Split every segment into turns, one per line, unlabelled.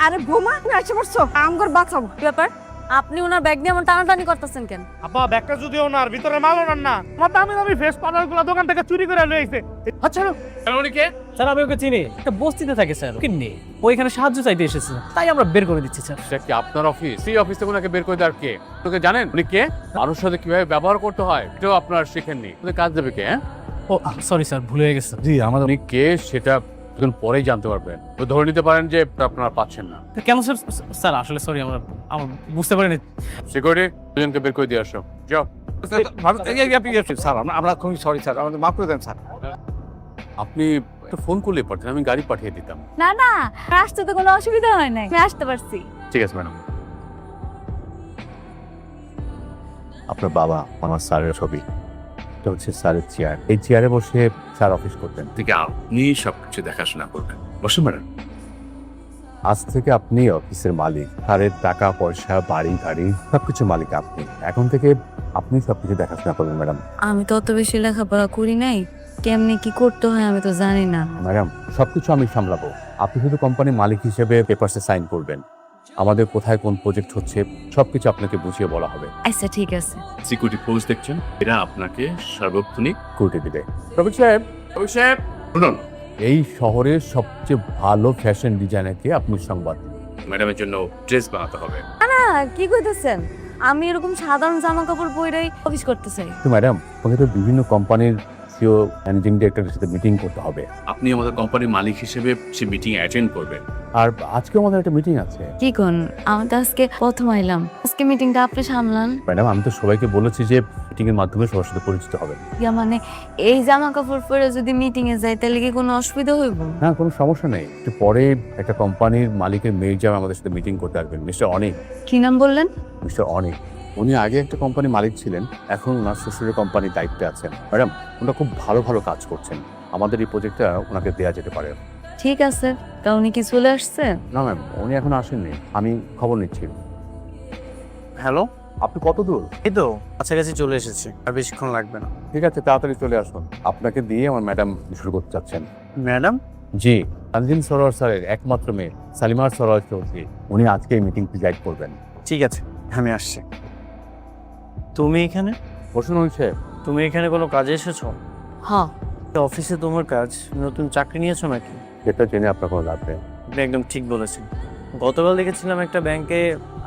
আরে বোমা তুমি আসে পড়ছো আমগর বাঁচাও।
কি ব্যাপার? আপনি ওনার ব্যাগ নিয়ে এমন টানাটানি করতেছেন কেন?
আব্বা ব্যাগটা যদি ওনার ভিতরে মাল ওনার না, আমার দামি দামি ফেস পাউডারগুলো দোকান থেকে চুরি করে লয়ে আইছে। আচ্ছা কে?
স্যার আমি ওকে চিনি, একটা বস্তিতে থাকে স্যার, ওকে নেই, ও এখানে সাহায্য চাইতে এসেছে, তাই আমরা বের করে দিচ্ছি স্যার।
সেটা কি আপনার অফিস? সেই অফিস থেকে ওনাকে বের করে দেওয়ার কে? তোকে জানেন উনি কে? মানুষের সাথে কিভাবে ব্যবহার করতে হয় এটাও আপনার শেখেননি। ওদের কাজ দেবে কে?
ও সরি স্যার, ভুলে গেছে।
জি আমাদের উনি কে সেটা যখন পরেই জানতে পারবেন। তো ধরে নিতে পারেন যে আপনারা পাচ্ছেন না।
কেন স্যার? স্যার আসলে সরি, আমার বুঝতে পারিনি।
সিকিউরিটি দুজনকে বের করে দিয়ে আসো, যাও।
স্যার আমরা খুবই সরি স্যার, আমাদের মাফ করে দেন স্যার।
আপনি একটা ফোন করলে পারতেন, আমি গাড়ি পাঠিয়ে দিতাম।
না না, আসতে তো কোনো অসুবিধা হয় নাই, আমি আসতে পারছি।
ঠিক আছে ম্যাডাম।
আপনার বাবা আমার স্যারের ছবি, এটা হচ্ছে স্যারের চেয়ার। এই চেয়ারে বসে স্যার অফিস করতেন।
থেকে আপনি সবকিছু দেখাশোনা করবেন। বসুন ম্যাডাম।
আজ থেকে আপনি অফিসের মালিক, স্যারের টাকা পয়সা বাড়ি গাড়ি সবকিছু মালিক আপনি। এখন থেকে আপনি সবকিছু দেখাশোনা করবেন ম্যাডাম।
আমি তো অত বেশি লেখাপড়া করি নাই, কেমনে কি করতে হয় আমি তো জানি না।
ম্যাডাম সবকিছু আমি সামলাবো, আপনি শুধু কোম্পানির মালিক হিসেবে পেপারসে সাইন করবেন। আমাদের কোথায় কোন প্রজেক্ট হচ্ছে সবকিছু আপনাকে বুঝিয়ে বলা হবে।
আচ্ছা ঠিক আছে।
সিকিউরিটি ফোর্স দেখছেন, এরা আপনাকে সার্বক্ষণিক
কুর্টি দিবে।
রবি সাহেব,
শুনুন।
এই শহরের সবচেয়ে ভালো ফ্যাশন ডিজাইনারকে আপনি সংবাদ দিন।
ম্যাডামের জন্য ড্রেস বানাতে হবে।
না কি কইতেছেন? আমি এরকম সাধারণ জামা কাপড় পরেই অফিস করতে চাই।
তো ম্যাডাম ওকে তো বিভিন্ন কোম্পানির সিও ম্যানেজিং ডিরেক্টরের সাথে মিটিং করতে হবে।
আপনি আমাদের কোম্পানির মালিক হিসেবে সে মিটিং অ্যাটেন্ড করবেন।
আর আজকে আমাদের একটা মিটিং আছে।
কি কোন? আমি তো আজকে প্রথম আইলাম, আজকে মিটিংটা আপনি সামলান।
ম্যাডাম আমি তো সবাইকে বলেছি যে মিটিং এর মাধ্যমে সবার সাথে পরিচিত হবে।
ইয়া মানে এই জামা কাপড় পরে যদি মিটিং এ যাই তাহলে কি কোনো অসুবিধা হইব?
না কোনো সমস্যা নেই। একটু পরে একটা কোম্পানির মালিকের মেয়ে যাবে আমাদের সাথে মিটিং করতে আসবেন, মিস্টার অনিক।
কি নাম বললেন?
মিস্টার অনিক, উনি আগে একটা কোম্পানির মালিক ছিলেন, এখন ওনার শ্বশুরের কোম্পানির দায়িত্বে আছেন। ম্যাডাম ওনারা খুব ভালো ভালো কাজ করছেন, আমাদের এই প্রজেক্টটা ওনাকে দেওয়া যেতে পারে।
ঠিক আছে, তা উনি কি চলে আসছে?
না ম্যাম উনি এখন আসেননি, আমি খবর নিচ্ছি।
হ্যালো,
আপনি কত দূর?
এই তো কাছাকাছি চলে এসেছি, আর বেশিক্ষণ লাগবে না।
ঠিক আছে তাড়াতাড়ি চলে আসুন। আপনাকে দিয়ে আমার ম্যাডাম শুরু করতে চাচ্ছেন।
ম্যাডাম
জি, তানজিন সরোয়ার স্যারের একমাত্র মেয়ে সালিমার সরোয়ার চৌধুরী, উনি আজকে এই মিটিং প্রিজাইড করবেন।
ঠিক আছে, আমি আসছি। তুমি এখানে?
বসুন অনিক সাহেব।
তুমি এখানে কোনো কাজে এসেছো?
হ্যাঁ।
অফিসে তোমার কাজ, নতুন চাকরি নিয়েছো নাকি?
এটা জেনে আপনার কোনো লাভ নেই।
আপনি একদম ঠিক বলেছেন। গতকাল দেখেছিলাম একটা ব্যাংকে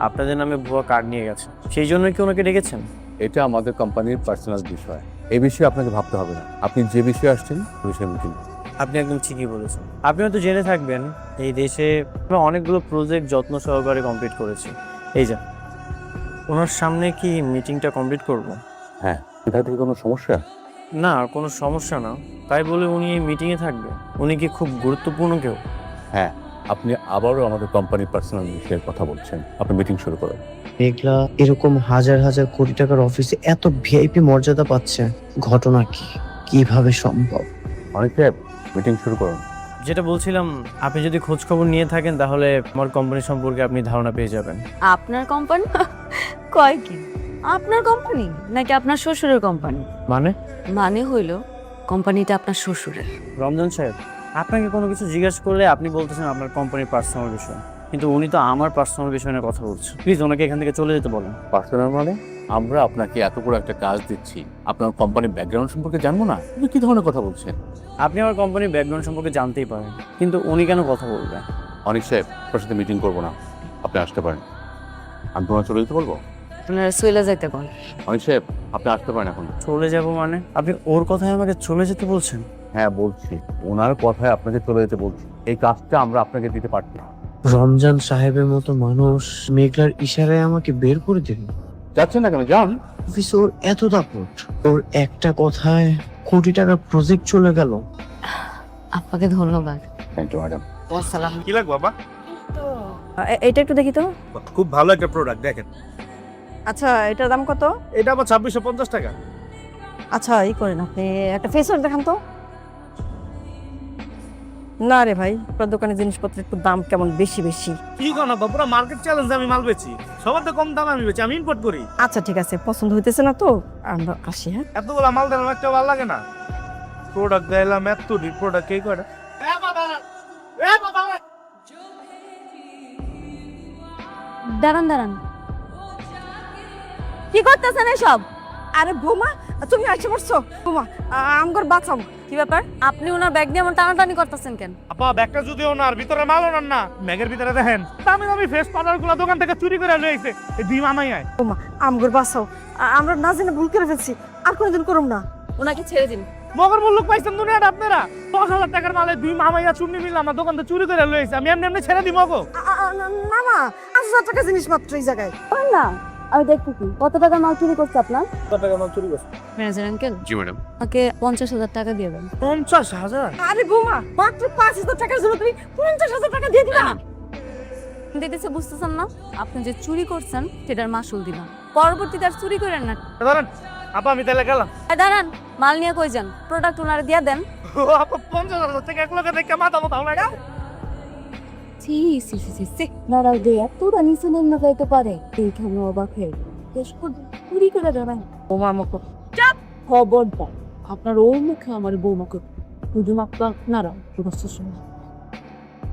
আপনাদের নামে ভুয়া কার্ড নিয়ে গেছে, সেই জন্যই কি ওনাকে ডেকেছেন?
এটা আমাদের কোম্পানির পার্সোনাল বিষয়, এই বিষয়ে আপনাকে ভাবতে হবে না। আপনি যে বিষয়ে আসছেন ওই বিষয়ে মিটিং।
আপনি একদম ঠিকই বলেছেন। আপনি হয়তো জেনে থাকবেন এই দেশে আমরা অনেকগুলো প্রজেক্ট যত্ন সহকারে কমপ্লিট করেছি। এই যা ওনার সামনে কি মিটিংটা কমপ্লিট করব?
হ্যাঁ, এটা থেকে কোনো সমস্যা?
না, কোনো সমস্যা না। তাই বলে উনি এই মিটিংয়ে থাকবে? উনি কি খুব গুরুত্বপূর্ণ কেউ?
হ্যাঁ, আপনি আবারও আমাদের কোম্পানির পার্সোনাল বিষয়ের কথা বলছেন। আপনি মিটিং শুরু করুন।
মেঘলা এরকম হাজার হাজার কোটি টাকার অফিসে এত ভিআইপি মর্যাদা পাচ্ছে, ঘটনা কি, কিভাবে সম্ভব?
অনিক সাহেব মিটিং শুরু করুন।
যেটা বলছিলাম, আপনি যদি খোঁজ খবর নিয়ে থাকেন তাহলে আমার কোম্পানি সম্পর্কে আপনি ধারণা পেয়ে যাবেন।
আপনার কোম্পানি? কয় কি? আপনার কোম্পানি নাকি আপনার শ্বশুরের কোম্পানি?
মানে?
মানে হইল কোম্পানিটা আপনার শ্বশুরের।
রমজান সাহেব, আপনাকে কোনো কিছু জিজ্ঞাসা করলে আপনি বলতেছেন আপনার কোম্পানির পার্সোনাল বিষয়, কিন্তু উনি তো আমার পার্সোনাল বিষয় নিয়ে কথা বলছেন। প্লিজ ওনাকে এখান থেকে চলে যেতে বলেন।
পার্সোনাল মানে?
আমরা আপনাকে এত বড় একটা কাজ দিচ্ছি, আপনার কোম্পানির ব্যাকগ্রাউন্ড সম্পর্কে জানবো না? আপনি কি ধরনের কথা বলছেন?
আপনি আমার কোম্পানির ব্যাকগ্রাউন্ড সম্পর্কে জানতেই পারেন, কিন্তু উনি কেন কথা বলবেন?
অনিক সাহেব আপনার সাথে মিটিং করবো না, আপনি আসতে পারেন। আমি তোমার চলে যেতে বলবো?
আপনারা চলে যাইতে কোন?
অনিক সাহেব আপনি আসতে পারেন এখন।
চলে যাব মানে? আপনি ওর কথায় আমাকে চলে যেতে বলছেন?
হ্যাঁ বলছি, ওনার কথায় আপনাকে চলে যেতে বলছি। এই কাজটা আমরা আপনাকে দিতে পারছি না।
রমজান সাহেবের মতো মানুষ মেঘলার ইশারায় আমাকে বের করে দিল।
যাচ্ছেন না কেন? যান।
অফিসে ওর এত দাপট, ওর একটা কথায় কোটি টাকার প্রজেক্ট চলে গেল।
আপনাকে ধন্যবাদ।
Thank you madam.
আসসালাম।
কি লাগবে বাবা?
এটা একটু দেখি তো।
খুব ভালো একটা প্রোডাক্ট, দেখেন।
আচ্ছা এটার দাম কত?
এটা আবার 2650 টাকা।
আচ্ছা এই করেন আপনি একটা ফেস ওয়াশ দেখান তো। না রে ভাই, আপনার দোকানে জিনিসপত্রের একটু দাম কেমন বেশি বেশি।
কি কোন না, পুরো মার্কেট চ্যালেঞ্জ আমি মাল বেচি, সবার তো কম দামে আমি বেচি, আমি ইম্পোর্ট করি।
আচ্ছা ঠিক আছে, পছন্দ হইতেছে না তো আমরা আসি। হ্যাঁ
এতগুলো মাল দিলাম, একটা ভালো লাগে না। প্রোডাক্ট দিলাম এত প্রোডাক্ট কে করে?
দাঁড়ান দাঁড়ান, কি করতেছেন এসব?
আরে বোমা, তুমি আসে পড়ছো। বোমা, আমগর বাঁচাও।
কি ব্যাপার? আপনি ওনার ব্যাগ নিয়ে এমন টানাটানি করতেছেন কেন?
আপা ব্যাগটা যদিও না আর ভিতরে মাল ওনার না, ব্যাগের ভিতরে দেখেন দামি দামি ফেস পাউডার গুলো দোকান থেকে চুরি করে লয়ে আইছে। এই দুই মামাই আয়।
বোমা, আমগর বাঁচাও। আমরা না জেনে ভুল করে ফেলছি, আর কোনোদিন করুম না।
ওনাকে ছেড়ে দিন।
মগর মুল্লুক পাইছেন দুনিয়াটা আপনারা। 10,000 টাকার মালে দুই মামাইয়া চুন্নি মিললাম আমার দোকান থেকে চুরি করে লয়ে আইছে। আমি এমনি এমনি ছেড়ে দিব গো।
না না, 5,000 টাকা জিনিস মাত্র এই জায়গায়।
না, আমি দেখতে কি কত টাকা মাল চুরি করছে আপনার?
কত টাকা মাল চুরি করছে?
ম্যানেজার আঙ্কেল,
জি ম্যাডাম।
আমাকে 50,000 টাকা দিয়ে দেন।
50,000?
আরে বোমা, মাত্র 5,000 টাকার জন্য তুমি 50,000 টাকা দিয়ে দিবা?
দিতেছে বুঝতেছেন না? আপনি যে চুরি করছেন সেটার মাসুল দিলাম, পরবর্তীতে আর চুরি করেন না।
ধরেন আপা, আমি তাহলে গেলাম।
দাঁড়ান, মাল নিয়ে কই যান? প্রোডাক্ট ওনারে দিয়ে দেন।
ও আপা, 50,000 টাকা এক লোকে দেখে মাথা মতো লাগা।
সি সি সি সি সি নারাও দে এতটা নিচে নেমে যাইতে পারে, এইখানে অবাক হয়ে দেশ চুরি করে দাঁড়ায়।
বোমা আমাকে
খবরদার আপনার ওর মুখে আমার বৌমাকে শুধুমাত্র আপনারা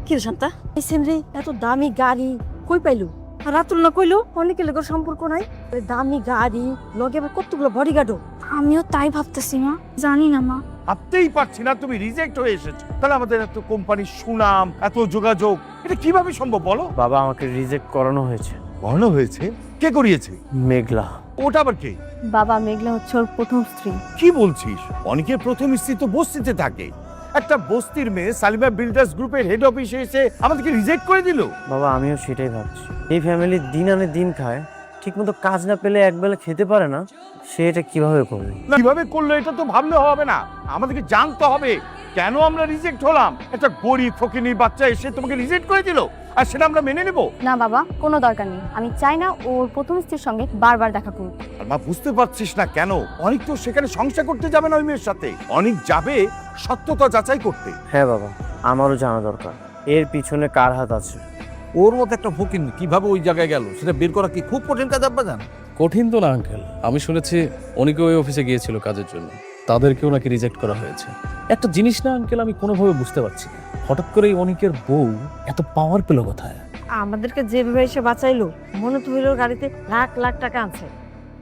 কি রে শান্তা, এই সেমরি এত দামি গাড়ি কই পাইলো? আর রাতুল না কইলো অনেকের লোকের সম্পর্ক নাই। ওই দামি গাড়ি লগে আবার কতগুলো বডিগার্ডও।
আমিও তাই ভাবতেছি মা, জানি না মা।
ভাবতেই পারছি না তুমি রিজেক্ট হয়ে এসেছো। তাহলে আমাদের এত কোম্পানির সুনাম, এত যোগাযোগ, এটা কিভাবে সম্ভব বলো?
বাবা, আমাকে রিজেক্ট করানো হয়েছে।
ভালো হয়েছে? কে করিয়েছে?
মেঘলা।
ওটা আবার কে?
বাবা, মেঘলা হচ্ছে ওর প্রথম স্ত্রী।
কি বলছিস? অনেকের প্রথম স্ত্রী তো বস্তিতে থাকে। একটা বস্তির মেয়ে সালিমা বিল্ডার্স গ্রুপের হেড অফিসে এসে আমাদেরকে রিজেক্ট করে দিল।
বাবা, আমিও সেটাই ভাবছি। এই ফ্যামিলি দিন আনে দিন খায়, ঠিকমতো কাজ না পেলে একবেলা খেতে পারে না, সে এটা কিভাবে করবে?
কিভাবে করলো এটা তো ভাবলে হবে না, আমাদেরকে জানতে হবে কেন আমরা রিজেক্ট হলাম। একটা গরিব ফকিনীর বাচ্চা এসে তোমাকে রিজেক্ট করে দিল, আর সেটা আমরা মেনে নেব?
না বাবা, কোনো দরকার নেই। আমি চাই না ওর প্রথম স্ত্রীর সঙ্গে বারবার দেখা করুক।
আর মা, বুঝতে পারছিস না কেন? অনেক তো সেখানে সংসার করতে যাবে না ওই মেয়ের সাথে, অনেক যাবে সত্যতা যাচাই করতে।
হ্যাঁ বাবা, আমারও জানা দরকার এর পিছনে কার হাত আছে।
ওর মতো একটা ফকির কিভাবে ওই জায়গায় গেল সেটা বের করা কি খুব কঠিন কাজ আব্বা জান?
কঠিন তো না আঙ্কেল, আমি শুনেছি অনেকে ওই অফিসে গিয়েছিল কাজের জন্য, তাদেরকেও নাকি রিজেক্ট করা হয়েছে। একটা জিনিস না আঙ্কেল, আমি কোনোভাবে বুঝতে পারছি না, হঠাৎ করে এই অনেকের বউ এত পাওয়ার পেল কোথায়?
আমাদেরকে যেভাবে এসে বাঁচাইলো, মনে তো হইলো গাড়িতে লাখ লাখ টাকা আছে।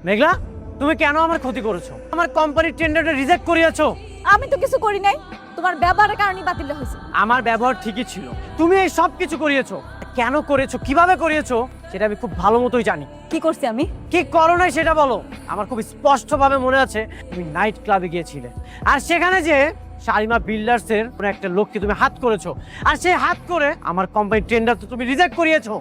মেঘলা, তুমি কেন আমার ক্ষতি করেছো? আমার কোম্পানির টেন্ডারটা রিজেক্ট করিয়েছো।
আমি তো কিছু করি নাই, তোমার ব্যবহারের কারণে বাতিল হয়েছে।
আমার ব্যবহার ঠিকই ছিল, তুমি এই সব কিছু করিয়েছো। কেন করেছো, কিভাবে করিয়েছো সেটা আমি খুব ভালো মতোই জানি।
কি করছি আমি?
কি করো নাই সেটা বলো। আমার খুব স্পষ্টভাবে মনে আছে তুমি নাইট ক্লাবে গিয়েছিলে, আর সেখানে যে শালিমা বিল্ডার্সের কোনো একটা লোককে তুমি হাত করেছো, আর সেই হাত করে আমার কোম্পানির টেন্ডার তো তুমি রিজেক্ট করিয়েছো।